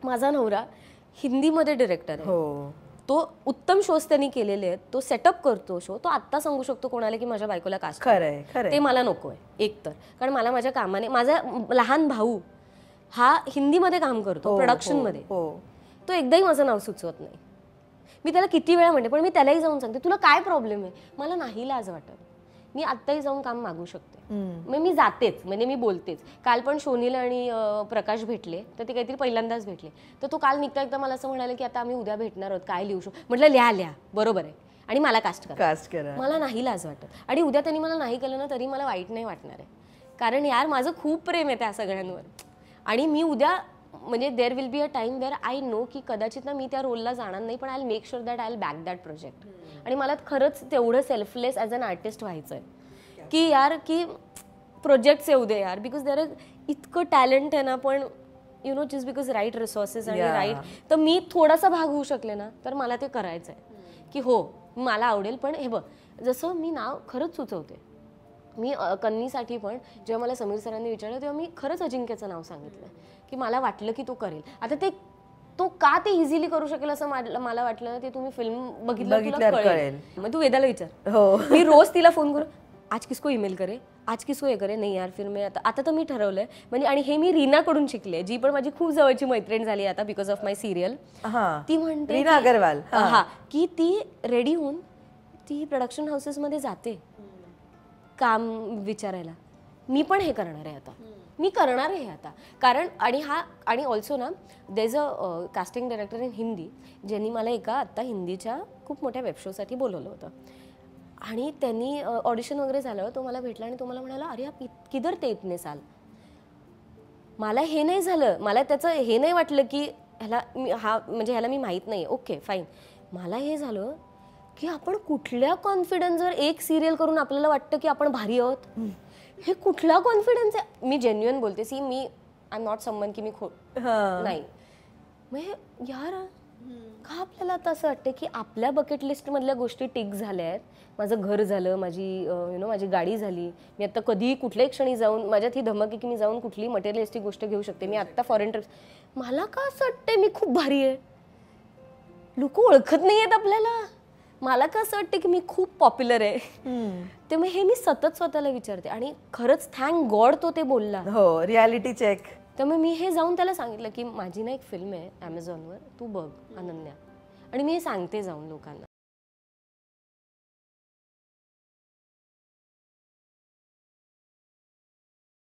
माझा नवरा हिंदीमध्ये डिरेक्टर आहे. हो, तो उत्तम शोज त्यांनी केलेले आहेत. तो सेटअप करतो शो. तो आत्ता सांगू शकतो कोणाला की माझ्या बायकोला कास्ट. खरंय खरंय. ते मला नको आहे एक तर, कारण मला माझ्या कामाने, माझा लहान भाऊ हा हिंदीमध्ये काम करतो प्रोडक्शनमध्ये. तो एकदाही माझं नाव सुचवत नाही. मी त्याला किती वेळा म्हणते, पण मी त्यालाही जाऊन सांगते तुला काय प्रॉब्लेम आहे. मला नाही लाज वाटत. मी आत्ताही जाऊन काम मागू शकते. मग मी जातेच, म्हणजे मी बोलतेच. काल पण शोनील आणि प्रकाश भेटले, तर ते काहीतरी पहिल्यांदाच भेटले. तर तो काल निघता एकदा मला असं म्हणाले की आता आम्ही उद्या भेटणार आहोत, काय लिहू शकतो. म्हटलं लिहा बरोबर आहे, आणि मला कास्ट करा. मला नाही लाज वाटत. आणि उद्या त्यांनी मला नाही केलं ना तरी मला वाईट नाही वाटणार आहे, कारण यार माझं खूप प्रेम आहे त्या सगळ्यांवर. आणि मी उद्या म्हणजे there will be a time where I know की कदाचित ना मी त्या रोलला जाणार नाही, पण I will make sure that I will back that project. आणि मला खरंच तेवढं सेल्फलेस ॲज अन आर्टिस्ट व्हायचं आहे की यार की प्रोजेक्ट्स येऊ दे यार, बिकॉज देअर इज इतकं टॅलेंट आहे ना, पण you know just because right resources आणि राईट, तर मी थोडासा भाग होऊ शकले ना तर मला ते करायचं आहे की हो मला आवडेल. पण हे बघ, जसं मी नाव खरंच सुचवते. मी कन्नीसाठी पण जेव्हा मला समीर सरांनी विचारलं तेव्हा मी खरंच अजिंक्यचं नाव सांगितलं की मला वाटलं की तो करेल. आता ते तो का ते इझिली करू शकेल असं मला वाटलं, ते तुम्ही फिल्म बघितलं कळेल. मग तू वेदाला विचार. मी रोज तिला फोन करू, आज किसको ईमेल करे, आज किसको हे करे. नाही यार फिर मी आता तर मी ठरवलंय म्हणजे, आणि हे मी रीनाकडून शिकले, जी पण माझी खूप जवळची मैत्रीण झाली आता बिकॉज ऑफ माय सिरियल. ती म्हणते रीना अग्रवाल की ती रेडी होऊन ती प्रोडक्शन हाऊसेसमध्ये जाते काम विचारायला. मी पण हे करणार आहे आता, मी करणार आहे आता. कारण आणि ऑल्सो ना there is a casting director in Hindi ज्यांनी मला एका आत्ता हिंदीच्या खूप मोठ्या वेबशोसाठी बोलवलं होतं. आणि त्यांनी ऑडिशन वगैरे झालं, तो मला भेटला आणि तो मला म्हणाला अरे आप किधर ते इतने साल. मला हे नाही झालं, मला त्याचं हे नाही वाटलं की ह्याला म्हणजे ह्याला मी माहीत नाही, ओके फाईन. मला हे झालं की आपण कुठल्या कॉन्फिडन्सवर एक सिरियल करून आपल्याला वाटतं की आपण भारी आहोत. हे कुठला कॉन्फिडन्स आहे. मी जेन्युइन बोलते. सी मी आय एम नॉट समवन की मी नाही. मग यार का आपल्याला आता असं वाटतं की आपल्या बकेट लिस्ट मधल्या गोष्टी टिक झाल्या आहेत. माझं घर झालं, माझी माझी गाडी झाली, मी आता कधीही कुठल्याही क्षणी जाऊन, माझ्यात ही धमक आहे की मी जाऊन कुठलीही मटेरियलिस्टिक गोष्ट घेऊ शकते. मी आत्ता फॉरेन ट्रिप्स, मला का असं वाटतंय मी खूप भारी आहे. लोक ओळखत नाही आहेत आपल्याला. मला का असं वाटतं की मी खूप पॉप्युलर आहे. त्यामुळे हे मी सतत स्वतःला विचारते. आणि खरंच थँक गॉड तो ते बोलला. हो, रियालिटी चेक. त्यामुळे मी हे जाऊन त्याला सांगितलं की माझी ना एक फिल्म आहे ॲमेझॉनवर, तू बघ अनन्या. आणि मी हे सांगते जाऊन लोकांना